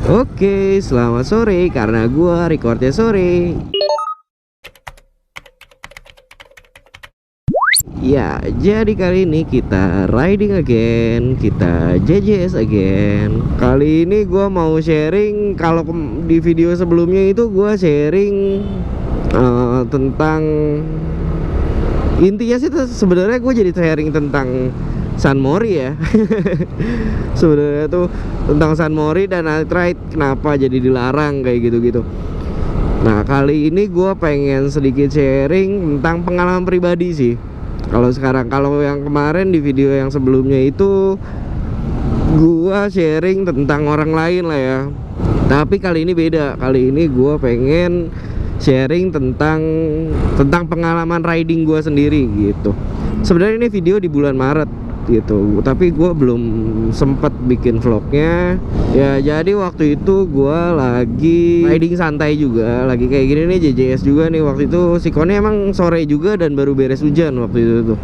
Oke, selamat sore karena gua recordnya sore. Ya, jadi kali ini kita riding again, kita JJS again. Kali ini gua mau sharing, kalau di video sebelumnya itu gua sharing tentang, intinya sih sebenarnya gue jadi sharing tentang San Mori ya. Sebenarnya tuh tentang San Mori dan night ride kenapa jadi dilarang kayak gitu-gitu. Nah, kali ini gue pengen sedikit sharing tentang pengalaman pribadi sih. Kalau sekarang, kalau yang kemarin di video yang sebelumnya itu gue sharing tentang orang lain lah ya. Tapi kali ini beda. Kali ini gue pengen sharing tentang pengalaman riding gue sendiri gitu. Sebenarnya ini video di bulan Maret gitu, tapi gue belum sempet bikin vlognya ya. Jadi waktu itu gue lagi riding santai juga, lagi kayak gini nih, JJS juga nih. Waktu itu sikonnya emang sore juga dan baru beres hujan waktu itu tuh,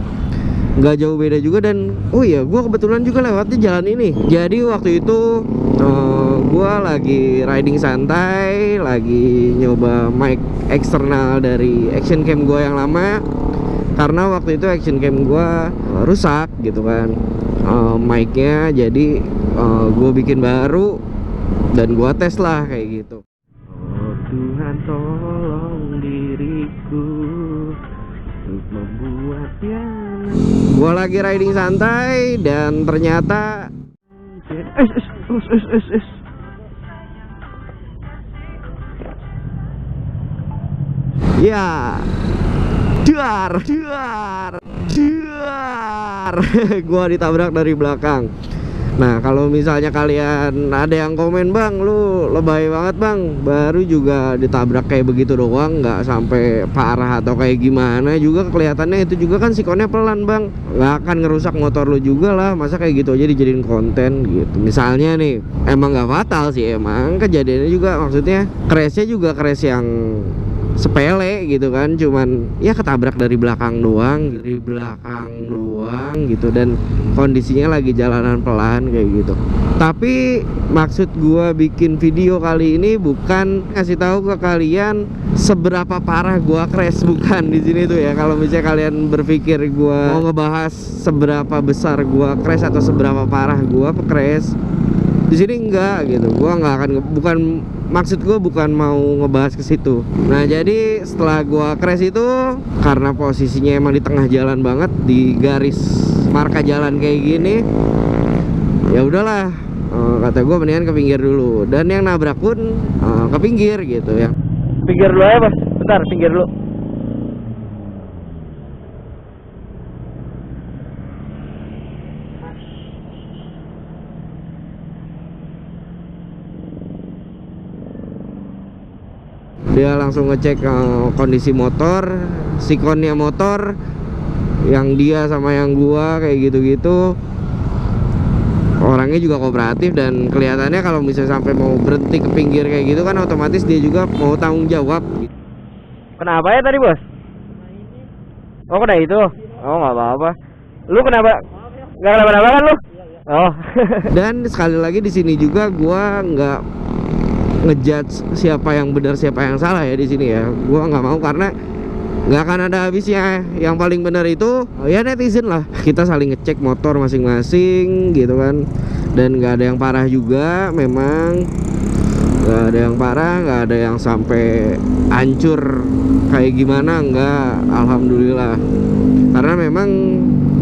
nggak jauh beda juga. Dan oh iya, gue kebetulan juga lewatnya jalan ini. Jadi waktu itu gue lagi riding santai, lagi nyoba mic eksternal dari action cam gue yang lama, karena waktu itu action cam gue rusak gitu kan, mic-nya. Jadi gue bikin baru dan gue tes lah kayak gitu. Oh Tuhan, tolong diriku untuk membuatnya. Gue lagi riding santai dan ternyata ya, duar. Gua ditabrak dari belakang. Nah, kalau misalnya kalian ada yang komen, "Bang, lu lebay banget bang, baru juga ditabrak kayak begitu doang, nggak sampai parah atau kayak gimana juga, kelihatannya itu juga kan sikonnya pelan bang, nggak akan ngerusak motor lu juga lah, masa kayak gitu aja dijadiin konten gitu." Misalnya nih, emang nggak fatal sih, emang kejadiannya juga, maksudnya crashnya juga crash yang sepele gitu kan, cuman ya ketabrak dari belakang doang gitu, dan kondisinya lagi jalanan pelan kayak gitu. Tapi maksud gua bikin video kali ini bukan ngasih tahu ke kalian seberapa parah gua crash, bukan di sini tuh ya. Kalau misalnya kalian berpikir gua mau ngebahas seberapa besar gua crash atau seberapa parah gua crash, di sini enggak gitu. Gua nggak akan, bukan maksud gue bukan mau ngebahas ke situ. Nah, jadi setelah gua crash itu, karena posisinya emang di tengah jalan banget, di garis marka jalan kayak gini, ya udahlah, kata gue mendingan ke pinggir dulu. Dan yang nabrak pun ke pinggir gitu ya. Pinggir dulu ya bos, bentar, pinggir dulu. Dia langsung ngecek kondisi motor, sikonnya motor, yang dia sama yang gua kayak gitu-gitu. Orangnya juga kooperatif dan kelihatannya kalau misalnya sampai mau berhenti ke pinggir kayak gitu kan, otomatis dia juga mau tanggung jawab. Kenapa ya tadi bos? Oh kena itu? Oh nggak apa-apa. Lu kenapa? Nggak kenapa-napa kan lu? Oh. Dan sekali lagi di sini juga gua nggak ngejudge siapa yang benar siapa yang salah ya di sini ya. Gua nggak mau, karena nggak akan ada habisnya. Yang paling benar itu ya netizen lah. Kita saling ngecek motor masing-masing gitu kan, dan nggak ada yang parah juga. Memang nggak ada yang parah, nggak ada yang sampai hancur kayak gimana, nggak, alhamdulillah. Karena memang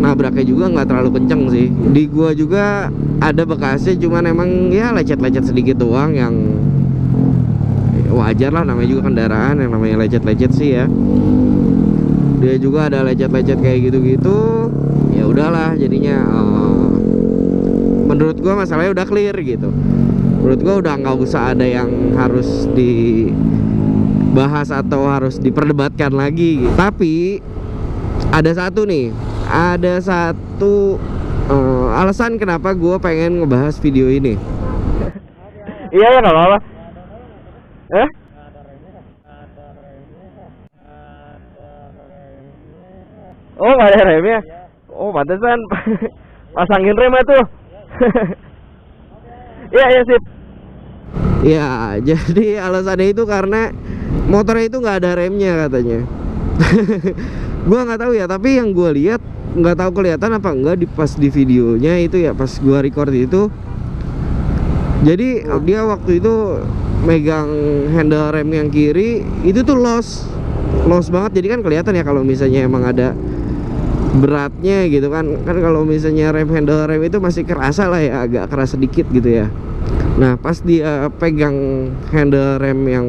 nabraknya juga nggak terlalu kenceng sih. Di gua juga ada bekasnya, cuman emang ya lecet-lecet sedikit doang, yang wajar lah, namanya juga kendaraan, yang namanya lecet-lecet sih ya. Dia juga ada lecet-lecet kayak gitu-gitu. Ya udahlah, jadinya menurut gua masalahnya udah clear gitu. Menurut gua udah nggak usah ada yang harus dibahas atau harus diperdebatkan lagi gitu. Tapi ada satu nih, ada satu alasan kenapa gua pengen ngebahas video ini. Iya ya nggak apa-apa. Oh nggak ada remnya. Oh pantesan. Pasangin rem tuh. Iya ya sip. Ya, jadi alasannya itu karena motornya itu nggak ada remnya katanya. Gua nggak tahu ya, tapi yang gua lihat nggak tahu kelihatan apa enggak pas di videonya itu ya, pas gua record itu. Jadi dia waktu itu megang handle rem yang kiri itu tuh loss banget. Jadi kan kelihatan ya kalau misalnya emang ada beratnya gitu kan. Kan kalau misalnya handle rem itu masih kerasa lah ya, agak keras sedikit gitu ya. Nah pas dia pegang handle rem yang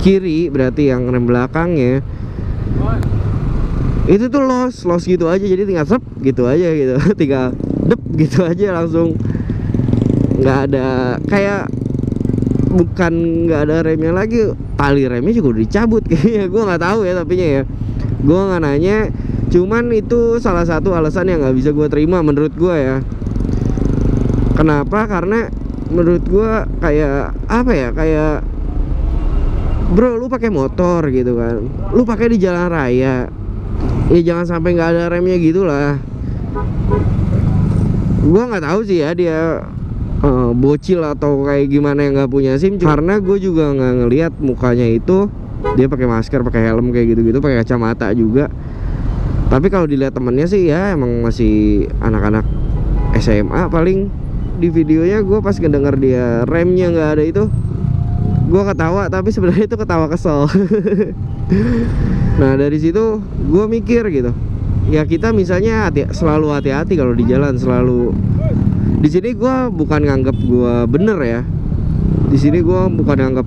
kiri, berarti yang rem belakangnya itu tuh loss gitu aja. Jadi tinggal sep gitu aja gitu. Tinggal dep gitu aja, langsung nggak ada, kayak bukan nggak ada remnya lagi, tali remnya juga udah dicabut kayaknya. Gue nggak tahu ya, tapinya ya gue nggak nanya. Cuman itu salah satu alasan yang nggak bisa gue terima menurut gue ya. Kenapa? Karena menurut gue kayak apa ya, kayak bro, lu pakai motor gitu kan, lu pakai di jalan raya ya, jangan sampai nggak ada remnya gitulah. Gue nggak tahu sih ya dia bocil atau kayak gimana yang nggak punya SIM, karena gue juga nggak ngelihat mukanya itu. Dia pakai masker, pakai helm kayak gitu-gitu, pakai kacamata juga. Tapi kalau dilihat temennya sih ya emang masih anak-anak SMA paling. Di videonya gue pas ngedenger dia remnya nggak ada itu, gue ketawa, tapi sebenarnya itu ketawa kesel. Nah dari situ gue mikir gitu, ya kita misalnya selalu hati-hati kalau di jalan, selalu. Di sini gue bukan nganggap gue bener ya, di sini gue bukan nganggap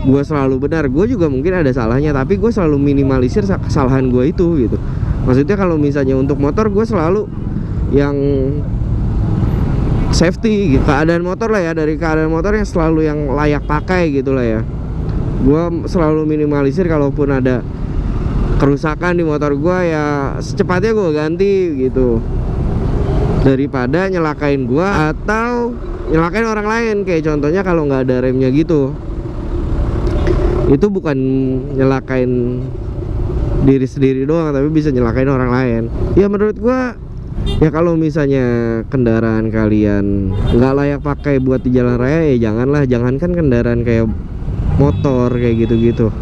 gue selalu benar. Gue juga mungkin ada salahnya, tapi gue selalu minimalisir kesalahan gue itu gitu. Maksudnya kalau misalnya untuk motor, gue selalu yang safety gitu. Keadaan motor lah ya, dari keadaan motor yang selalu yang layak pakai gitu lah ya. Gue selalu minimalisir, kalaupun ada kerusakan di motor gue ya secepatnya gue ganti gitu, daripada nyelakain gue atau nyelakain orang lain. Kayak contohnya kalau nggak ada remnya gitu, itu bukan nyelakain diri sendiri doang, tapi bisa nyelakain orang lain. Ya menurut gue ya, kalau misalnya kendaraan kalian nggak layak pakai buat di jalan raya ya janganlah. Jangankan kendaraan kayak motor kayak gitu-gitu,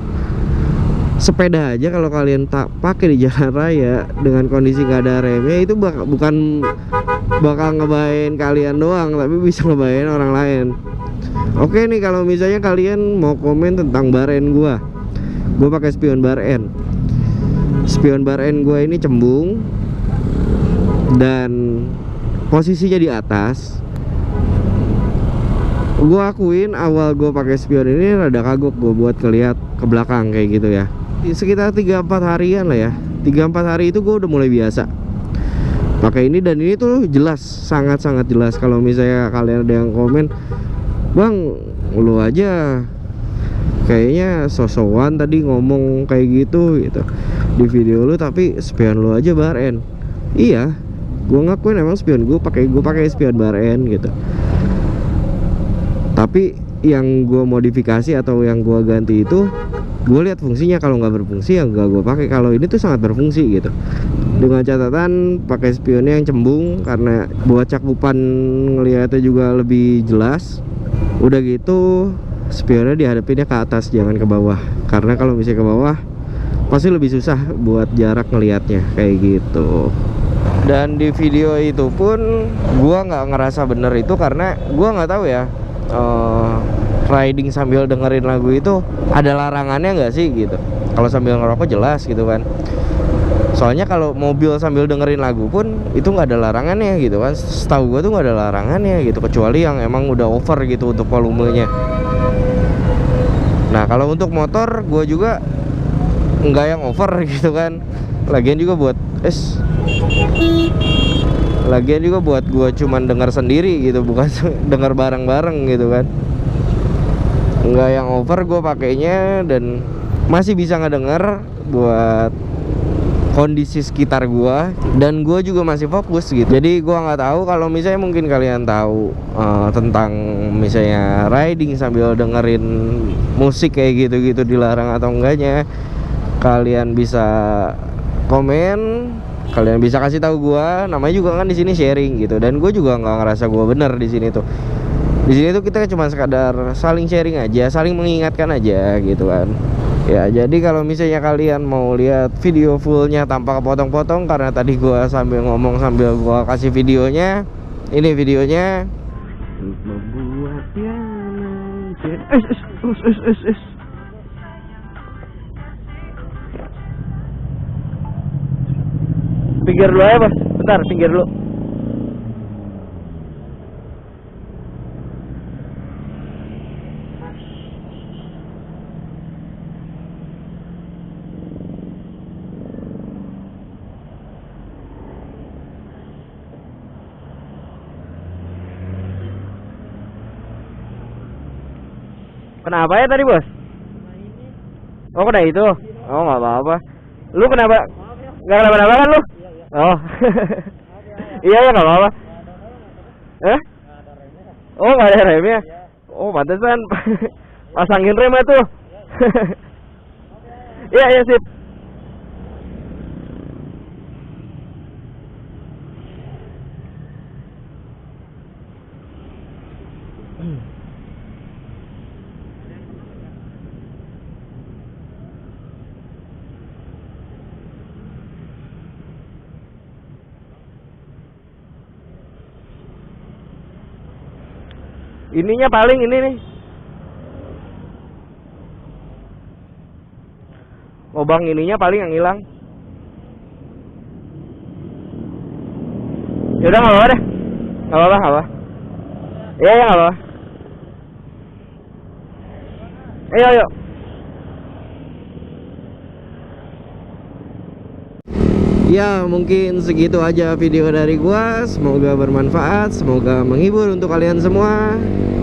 sepeda aja kalau kalian tak pakai di jalan raya dengan kondisi nggak ada remnya, itu bukan bakal ngebahayain kalian doang, tapi bisa ngebahayain orang lain. Oke nih, kalau misalnya kalian mau komen tentang bar N gua pakai spion bar N. Spion bar N gua ini cembung dan posisinya di atas. Gua akuin awal gua pakai spion ini rada kagok gua buat ngeliat ke belakang kayak gitu ya. Sekitar 3-4 harian lah ya, 3-4 hari itu gue udah mulai biasa pakai ini. Dan ini tuh jelas, sangat-sangat jelas. Kalau misalnya kalian ada yang komen, bang lu aja kayaknya sosokan tadi ngomong kayak gitu di video lu, tapi spion lu aja bar N. Iya, gue ngakuin emang spion gue pakai spion bar N gitu. Tapi yang gue modifikasi atau yang gue ganti itu, gue lihat fungsinya. Kalau nggak berfungsi ya nggak gue pakai. Kalau ini tuh sangat berfungsi gitu, dengan catatan pakai spionnya yang cembung, karena buat cakupan ngeliatnya juga lebih jelas. Udah gitu spionnya dihadapinnya ke atas, jangan ke bawah, karena kalau misalnya ke bawah pasti lebih susah buat jarak ngelihatnya kayak gitu. Dan di video itu pun gua nggak ngerasa bener itu, karena gua nggak tahu ya, riding sambil dengerin lagu itu ada larangannya nggak sih gitu. Kalau sambil ngerokok jelas gitu kan. Soalnya kalau mobil sambil dengerin lagu pun itu nggak ada larangannya gitu kan. Setahu gue tuh nggak ada larangannya gitu, kecuali yang emang udah over gitu untuk volumenya. Nah kalau untuk motor gue juga nggak yang over gitu kan. Lagian juga buat gue cuman denger sendiri gitu, bukan denger bareng-bareng gitu kan. Nggak yang over gue pakainya, dan masih bisa ngedenger buat kondisi sekitar gua, dan gua juga masih fokus gitu. Jadi gua nggak tahu kalau misalnya mungkin kalian tahu tentang misalnya riding sambil dengerin musik kayak gitu-gitu dilarang atau enggaknya. Kalian bisa komen, kalian bisa kasih tahu gua. Namanya juga kan di sini sharing gitu, dan gua juga nggak ngerasa gua bener di sini tuh. Di sini tuh kita cuma sekadar saling sharing aja, saling mengingatkan aja gitu kan. Ya, jadi kalau misalnya kalian mau lihat video fullnya tanpa kepotong-potong, karena tadi gua sambil ngomong sambil gua kasih videonya. Ini videonya membuatnya pinggir dulu ya bos, bentar pinggir dulu. Kenapa ya tadi bos? Oh kena itu? Oh nggak apa-apa. Lu kenapa? Nggak kenapa-napa kan lu? Oh iya ya nggak apa-apa. Oh nggak ada remnya? Oh pantesan pasangin rem itu. Iya iya sip. Ininya paling ini nih. Lubang ininya paling yang hilang. Yaudah nggak apa-apa deh. Nggak apa-apa, nggak apa. Iya ya nggak apa-apa. Ayo ayo. Ya, mungkin segitu aja video dari gua. Semoga bermanfaat, semoga menghibur untuk kalian semua.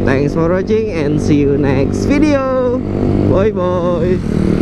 Thanks for watching and see you next video. Bye bye.